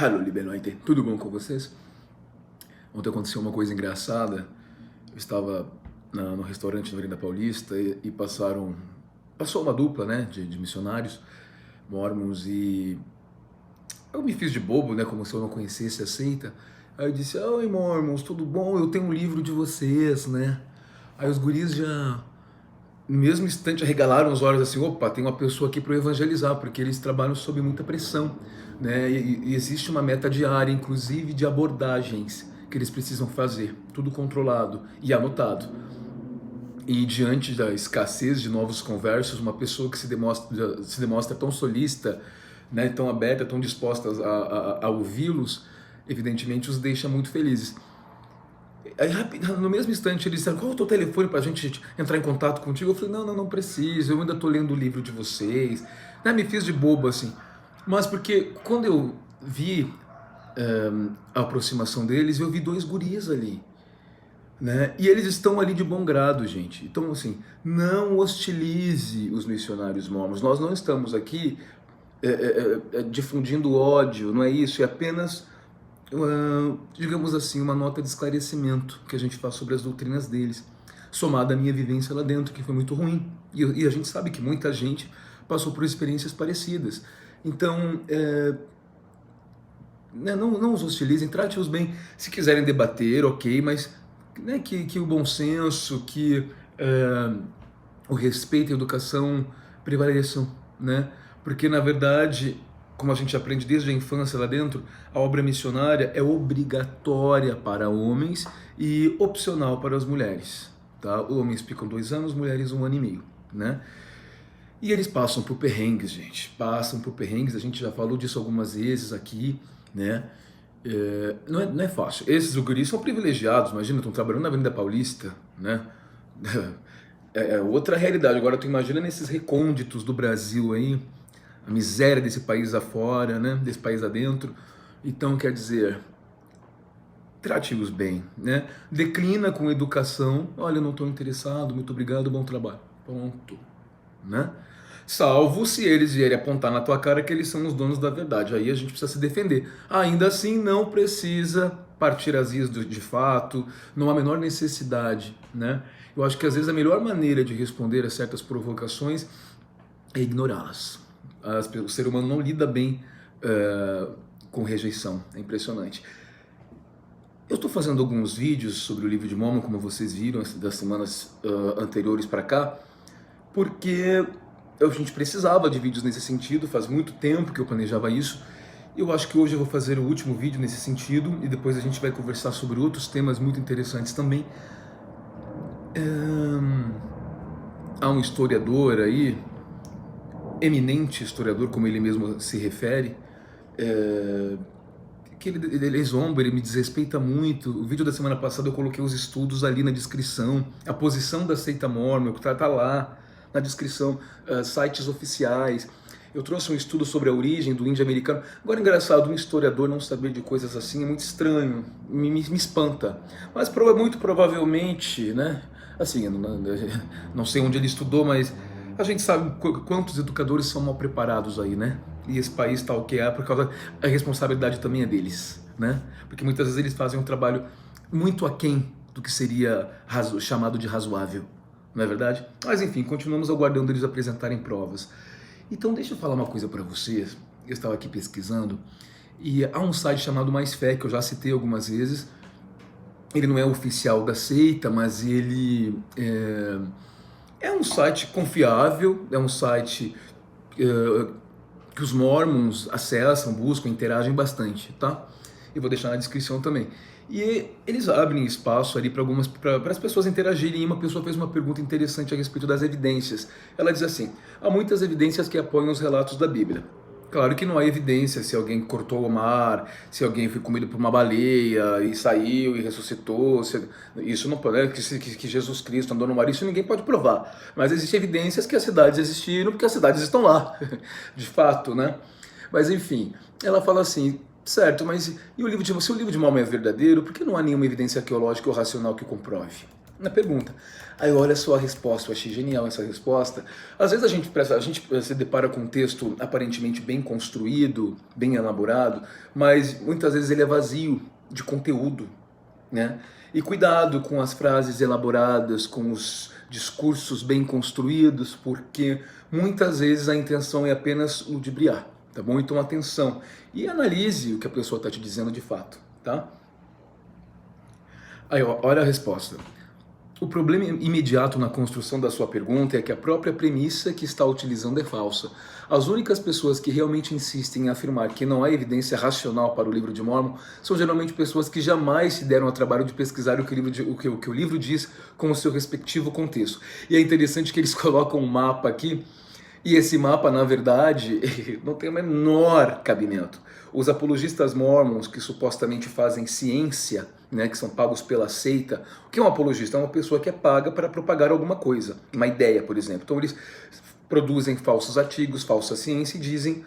Hallo, liebe Leute, tudo bom com vocês? Ontem aconteceu uma coisa engraçada. Eu estava no restaurante na Avenida Paulista e passou uma dupla, né, de missionários mormons e eu me fiz de bobo, né, como se eu não conhecesse a seita. Aí eu disse, oi mormons, tudo bom? Eu tenho um livro de vocês, né? Aí os guris já, no mesmo instante, arregalaram os olhos assim, opa, tem uma pessoa aqui para evangelizar, porque eles trabalham sob muita pressão, né? E existe uma meta diária, inclusive de abordagens que eles precisam fazer, tudo controlado e anotado. E diante da escassez de novos conversos, uma pessoa que se demonstra tão solícita, né, tão aberta, tão disposta a ouvi-los, evidentemente os deixa muito felizes. Aí, no mesmo instante, eles disseram, qual é o teu telefone para a gente entrar em contato contigo? Eu falei, não preciso, eu ainda estou lendo o livro de vocês. Né, me fiz de bobo, assim. Mas porque quando eu vi a aproximação deles, eu vi dois guris ali. Né? E eles estão ali de bom grado, gente. Então, assim, não hostilize os missionários mormons. Nós não estamos aqui difundindo ódio, não é isso? É apenas digamos assim, uma nota de esclarecimento que a gente faz sobre as doutrinas deles, somada à minha vivência lá dentro, que foi muito ruim. E a gente sabe que muita gente passou por experiências parecidas. Então, não os hostilizem, trate-os bem. Se quiserem debater, ok, mas né, que o bom senso, que o respeito e a educação prevaleçam, né? Porque, na verdade, como a gente aprende desde a infância lá dentro, a obra missionária é obrigatória para homens e opcional para as mulheres. Tá? Homens ficam 2 anos, mulheres 1 ano e meio. Né? E eles passam por perrengues, gente. Passam por perrengues, a gente já falou disso algumas vezes aqui. Né? Não é fácil. Esses guris são privilegiados, imagina, estão trabalhando na Avenida Paulista. Né? É outra realidade. Agora tu imagina nesses recônditos do Brasil aí, a miséria desse país afora, né? Desse país adentro. Então, quer dizer, trate-os bem, né? Declina com educação. Olha, eu não estou interessado, muito obrigado, bom trabalho. Ponto. Né? Salvo se eles vierem apontar na tua cara que eles são os donos da verdade. Aí a gente precisa se defender. Ainda assim, não precisa partir as vias de fato, não há a menor necessidade, né? Eu acho que às vezes a melhor maneira de responder a certas provocações é ignorá-las. O ser humano não lida bem com rejeição, é impressionante. Eu estou fazendo alguns vídeos sobre o livro de Mormon, como vocês viram, das semanas anteriores para cá, porque a gente precisava de vídeos nesse sentido, faz muito tempo que eu planejava isso. Eu acho que hoje eu vou fazer o último vídeo nesse sentido, e depois a gente vai conversar sobre outros temas muito interessantes também. Há um historiador aí, eminente historiador, como ele mesmo se refere, que ele zomba, ele me desrespeita muito. O vídeo da semana passada eu coloquei os estudos ali na descrição, a posição da seita Mormon, que tá lá na descrição, sites oficiais. Eu trouxe um estudo sobre a origem do índio americano. Agora, engraçado, um historiador não saber de coisas assim é muito estranho, me espanta. Mas muito provavelmente, né, assim, eu não sei onde ele estudou, mas a gente sabe quantos educadores são mal preparados aí, né? E esse país está o que é, por causa a responsabilidade também é deles, né? Porque muitas vezes eles fazem um trabalho muito aquém do que seria chamado de razoável, não é verdade? Mas enfim, continuamos aguardando eles apresentarem provas. Então deixa eu falar uma coisa para vocês. Eu estava aqui pesquisando e há um site chamado Mais Fé, que eu já citei algumas vezes. Ele não é oficial da seita, mas ele é um site confiável, é um site que os mormons acessam, buscam, interagem bastante, tá? Eu vou deixar na descrição também. E eles abrem espaço ali para as pessoas interagirem. E uma pessoa fez uma pergunta interessante a respeito das evidências. Ela diz assim: há muitas evidências que apoiam os relatos da Bíblia. Claro que não há evidência se alguém cortou o mar, se alguém foi comido por uma baleia e saiu e ressuscitou. Isso não pode, que Jesus Cristo andou no mar, isso ninguém pode provar. Mas existem evidências que as cidades existiram, porque as cidades estão lá, de fato, né? Mas enfim, ela fala assim: certo, mas se o livro de Mormon é verdadeiro, por que não há nenhuma evidência arqueológica ou racional que comprove? na pergunta. Aí olha só a resposta, eu achei genial essa resposta. Às vezes a gente se depara com um texto aparentemente bem construído, bem elaborado, mas muitas vezes ele é vazio de conteúdo, né? E cuidado com as frases elaboradas, com os discursos bem construídos, porque muitas vezes a intenção é apenas ludibriar, tá bom? Então atenção e analise o que a pessoa está te dizendo de fato, tá? Aí, ó, olha a resposta. O problema imediato na construção da sua pergunta é que a própria premissa que está utilizando é falsa. As únicas pessoas que realmente insistem em afirmar que não há evidência racional para o livro de Mórmon são geralmente pessoas que jamais se deram ao trabalho de pesquisar o que o livro diz com o seu respectivo contexto. E é interessante que eles colocam um mapa aqui, e esse mapa, na verdade, não tem o menor cabimento. Os apologistas mormons, que supostamente fazem ciência, né, que são pagos pela seita. O que é um apologista? É uma pessoa que é paga para propagar alguma coisa, uma ideia, por exemplo. Então eles produzem falsos artigos, falsa ciência e dizem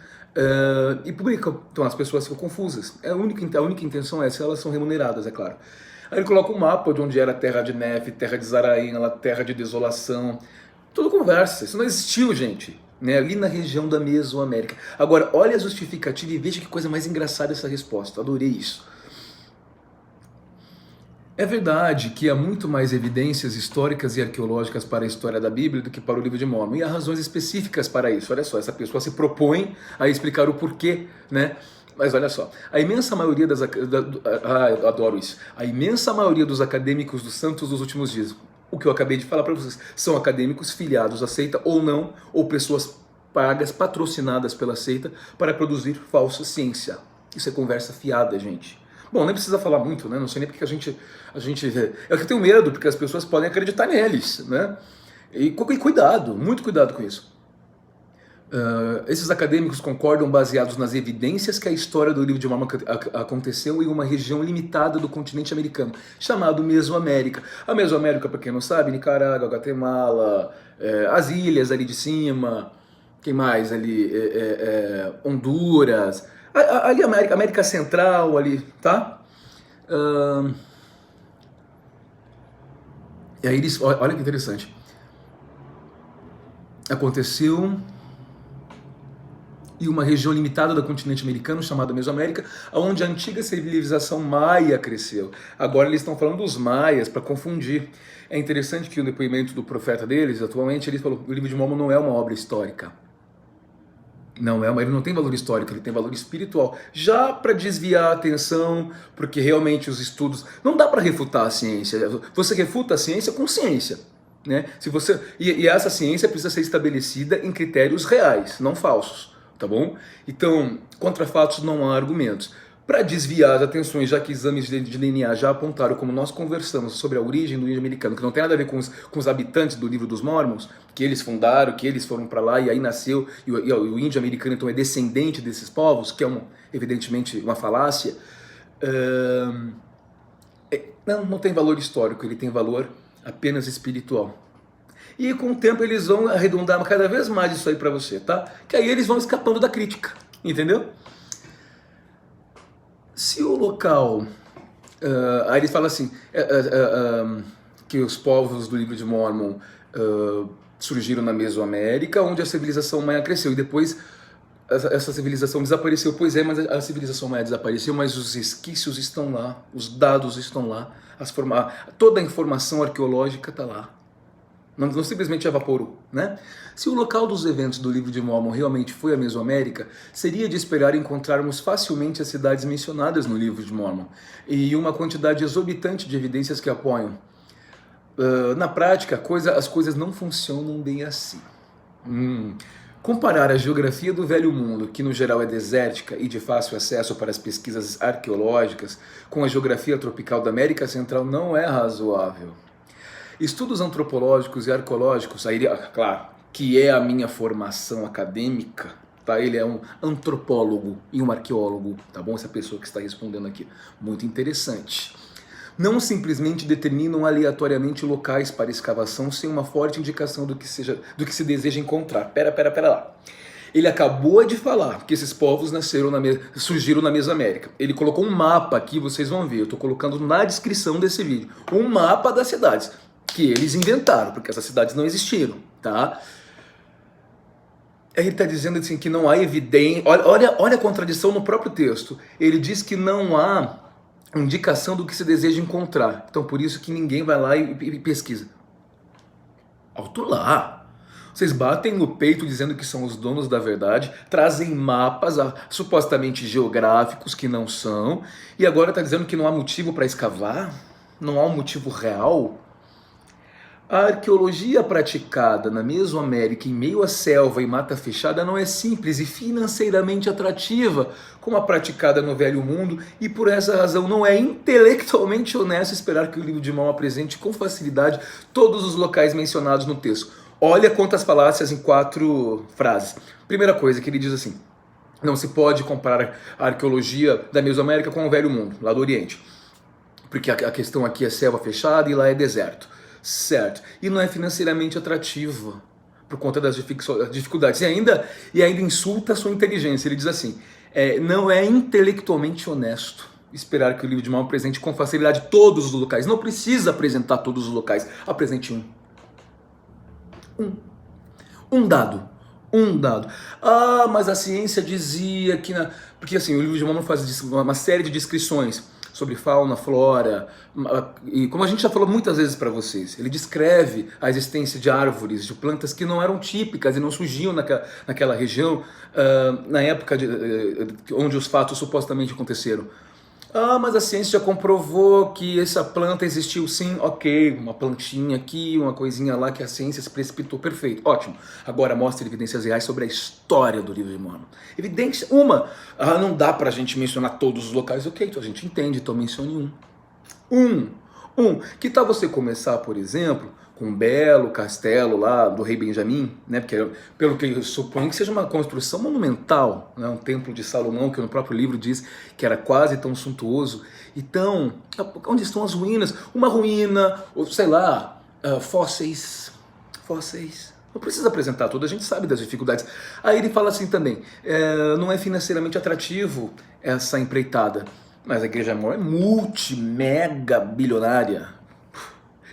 e publicam. Então as pessoas ficam confusas. A única intenção é se elas são remuneradas, é claro. Aí ele coloca um mapa de onde era a terra de neve, terra de Zaraína, terra de desolação. Tudo conversa, isso não existiu, gente. Né, ali na região da Mesoamérica. Agora, olha a justificativa e veja que coisa mais engraçada essa resposta. Adorei isso. É verdade que há muito mais evidências históricas e arqueológicas para a história da Bíblia do que para o livro de Mórmon. E há razões específicas para isso. Olha só, essa pessoa se propõe a explicar o porquê, né? Mas olha só, a imensa maioria eu adoro isso. A imensa maioria dos acadêmicos dos santos dos últimos dias, o que eu acabei de falar para vocês, são acadêmicos filiados à seita ou não, ou pessoas pagas, patrocinadas pela seita para produzir falsa ciência. Isso é conversa fiada, gente. Bom, nem precisa falar muito, né? Não sei nem porque a gente... É que eu tenho medo, porque as pessoas podem acreditar neles, né? E cuidado, muito cuidado com isso. Esses acadêmicos concordam baseados nas evidências que a história do livro de Mórmon aconteceu em uma região limitada do continente americano, chamado Mesoamérica. A Mesoamérica, para quem não sabe, Nicarágua, Guatemala, as ilhas ali de cima, quem mais ali? Honduras, ali América Central ali, tá? E aí eles, olha que interessante. Aconteceu e uma região limitada do continente americano, chamada Mesoamérica, onde a antiga civilização maia cresceu. Agora eles estão falando dos maias, para confundir. É interessante que o depoimento do profeta deles, atualmente, ele falou que o livro de Mórmon não é uma obra histórica. Não é, ele não tem valor histórico, ele tem valor espiritual. Já para desviar a atenção, porque realmente os estudos... Não dá para refutar a ciência. Você refuta a ciência com ciência. Né? E essa ciência precisa ser estabelecida em critérios reais, não falsos. Tá bom? Então, contra fatos não há argumentos. Para desviar as atenções, já que exames de DNA já apontaram, como nós conversamos, sobre a origem do índio americano, que não tem nada a ver com os habitantes do livro dos Mórmons, que eles fundaram, que eles foram para lá e aí nasceu, e o índio americano então é descendente desses povos, que é evidentemente uma falácia, não tem valor histórico, ele tem valor apenas espiritual. E com o tempo eles vão arredondar cada vez mais isso aí para você, tá? Que aí eles vão escapando da crítica, entendeu? Se o local... aí eles falam assim, que os povos do livro de Mórmon surgiram na Mesoamérica, onde a civilização maia cresceu, e depois essa civilização desapareceu. Pois é, mas a civilização maia desapareceu, mas os resquícios estão lá, os dados estão lá, toda a informação arqueológica está lá. Não simplesmente evaporou, né? Se o local dos eventos do livro de Mórmon realmente foi a Mesoamérica, seria de esperar encontrarmos facilmente as cidades mencionadas no livro de Mórmon e uma quantidade exorbitante de evidências que apoiam. Na prática, as coisas não funcionam bem assim. Comparar a geografia do Velho Mundo, que no geral é desértica e de fácil acesso para as pesquisas arqueológicas, com a geografia tropical da América Central não é razoável. Estudos antropológicos e arqueológicos, aí, claro, que é a minha formação acadêmica, tá? Ele é um antropólogo e um arqueólogo, tá bom? Essa pessoa que está respondendo aqui, muito interessante. Não simplesmente determinam aleatoriamente locais para escavação sem uma forte indicação do que se deseja encontrar. Pera lá. Ele acabou de falar que esses povos surgiram na Mesoamérica. Ele colocou um mapa aqui, vocês vão ver, eu estou colocando na descrição desse vídeo, um mapa das cidades. que eles inventaram, porque essas cidades não existiram, tá? Ele está dizendo assim que não há evidência. Olha a contradição no próprio texto. Ele diz que não há indicação do que se deseja encontrar. Então por isso que ninguém vai lá e pesquisa. Alto lá. Vocês batem no peito dizendo que são os donos da verdade, trazem mapas supostamente geográficos que não são, e agora está dizendo que não há motivo para escavar? Não há um motivo real? A arqueologia praticada na Mesoamérica em meio à selva e mata fechada não é simples e financeiramente atrativa como a praticada no Velho Mundo, e por essa razão não é intelectualmente honesto esperar que o livro de Mão apresente com facilidade todos os locais mencionados no texto. Olha quantas falácias em 4 frases. Primeira coisa que ele diz assim: não se pode comparar a arqueologia da Mesoamérica com o Velho Mundo, lá do Oriente, porque a questão aqui é selva fechada e lá é deserto. Certo. E não é financeiramente atrativa por conta das dificuldades. E ainda insulta a sua inteligência. Ele diz assim: não é intelectualmente honesto esperar que o livro de Mão apresente com facilidade todos os locais. Não precisa apresentar todos os locais. Apresente um dado. Um dado. Ah, mas a ciência dizia que... Porque assim, o livro de Mão faz uma série de descrições sobre fauna, flora, e como a gente já falou muitas vezes para vocês, ele descreve a existência de árvores, de plantas que não eram típicas e não surgiam naquela região na época onde os fatos supostamente aconteceram. Ah, mas a ciência já comprovou que essa planta existiu sim, ok, uma plantinha aqui, uma coisinha lá que a ciência se precipitou, perfeito, ótimo. Agora mostra evidências reais sobre a história do livro de Mórmon. Evidência, não dá pra gente mencionar todos os locais, ok, então a gente entende, então mencione um. Que tal você começar, por exemplo, com um belo castelo lá do rei Benjamim, né? Porque pelo que eu suponho que seja uma construção monumental, né? Um templo de Salomão, que no próprio livro diz que era quase tão suntuoso. Então, onde estão as ruínas? Uma ruína, ou sei lá, fósseis. Não precisa apresentar tudo, a gente sabe das dificuldades. Aí ele fala assim também, não é financeiramente atrativo essa empreitada, mas a Igreja Mor é mega bilionária.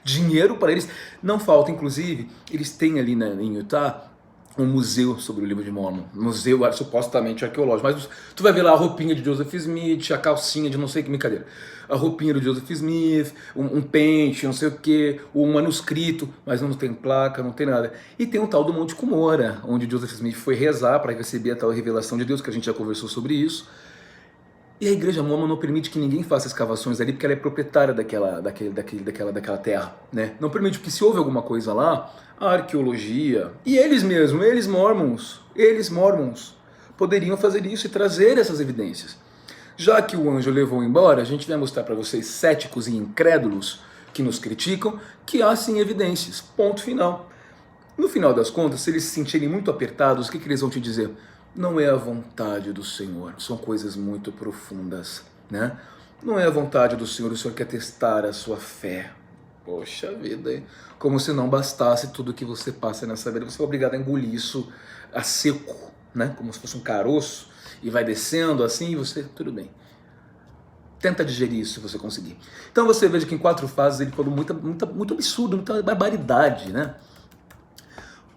Dinheiro para eles não falta, inclusive, eles têm ali em Utah um museu sobre o livro de Mórmon, museu supostamente arqueológico, mas tu vai ver lá a roupinha de Joseph Smith, a calcinha de não sei que brincadeira, a roupinha do Joseph Smith, um pente, não sei o que, um manuscrito, mas não tem placa, não tem nada. E tem um tal do Monte Cumorah, onde Joseph Smith foi rezar para receber a tal revelação de Deus, que a gente já conversou sobre isso. E a Igreja Mórmon não permite que ninguém faça escavações ali, porque ela é proprietária daquela terra, né? Não permite, porque se houve alguma coisa lá, a arqueologia, e eles mesmos, eles mormons, poderiam fazer isso e trazer essas evidências. Já que o anjo levou embora, a gente vai mostrar para vocês, céticos e incrédulos, que nos criticam, que há sim evidências. Ponto final. No final das contas, se eles se sentirem muito apertados, o que eles vão te dizer? Não é a vontade do Senhor, são coisas muito profundas, né? Não é a vontade do Senhor, o Senhor quer testar a sua fé. Poxa vida, hein? Como se não bastasse tudo que você passa nessa vida, você é obrigado a engolir isso a seco, né? Como se fosse um caroço, e vai descendo assim, e você, tudo bem. Tenta digerir isso se você conseguir. Então você veja que em 4 fases ele falou muito absurdo, muita barbaridade, né?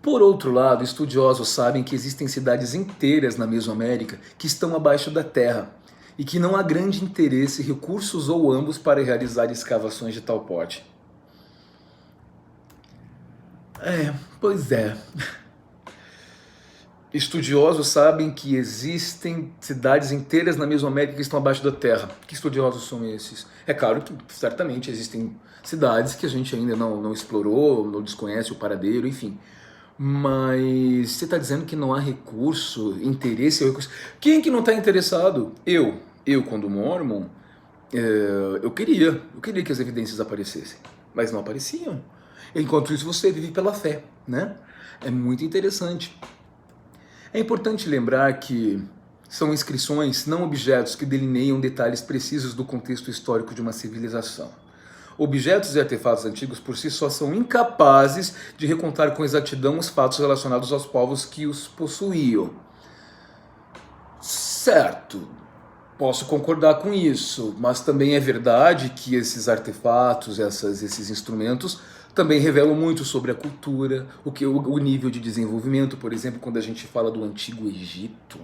Por outro lado, estudiosos sabem que existem cidades inteiras na Mesoamérica que estão abaixo da terra e que não há grande interesse, recursos ou ambos para realizar escavações de tal porte. Pois é. Estudiosos sabem que existem cidades inteiras na Mesoamérica que estão abaixo da terra. Que estudiosos são esses? É claro que certamente existem cidades que a gente ainda não explorou, não desconhece o paradeiro, enfim. Mas você está dizendo que não há recurso, interesse ou recurso. Quem que não está interessado? Eu quando Mórmon, eu queria que as evidências aparecessem, mas não apareciam. Enquanto isso você vive pela fé, né? É muito interessante. É importante lembrar que são inscrições, não objetos, que delineiam detalhes precisos do contexto histórico de uma civilização. Objetos e artefatos antigos por si só são incapazes de recontar com exatidão os fatos relacionados aos povos que os possuíam. Certo, posso concordar com isso, mas também é verdade que esses artefatos, esses instrumentos, Também revelam muito sobre a cultura, o nível de desenvolvimento, por exemplo, quando a gente fala do Antigo Egito.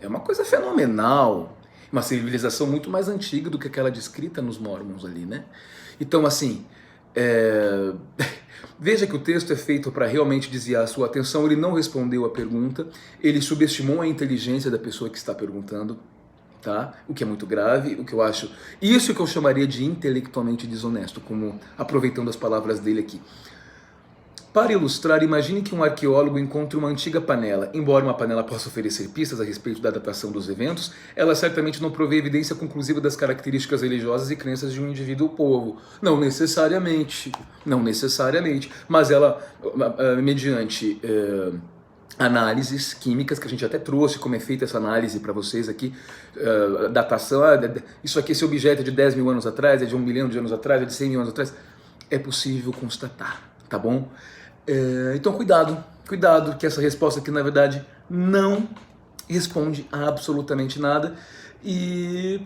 É uma coisa fenomenal, uma civilização muito mais antiga do que aquela descrita nos Mormons ali, né? Então, assim, veja que o texto é feito para realmente desviar a sua atenção, ele não respondeu a pergunta, ele subestimou a inteligência da pessoa que está perguntando, tá? O que é muito grave, o que eu acho, isso que eu chamaria de intelectualmente desonesto, como aproveitando as palavras dele aqui. Para ilustrar, imagine que um arqueólogo encontre uma antiga panela. Embora uma panela possa oferecer pistas a respeito da datação dos eventos, ela certamente não provê evidência conclusiva das características religiosas e crenças de um indivíduo ou povo. Não necessariamente, mas ela, mediante análises químicas, que a gente até trouxe como é feita essa análise para vocês aqui, datação, isso aqui, esse objeto é de 10 mil anos atrás, é de 1 milhão de anos atrás, é de 100 mil anos atrás, é possível constatar, tá bom? Então cuidado, que essa resposta aqui na verdade não responde a absolutamente nada, e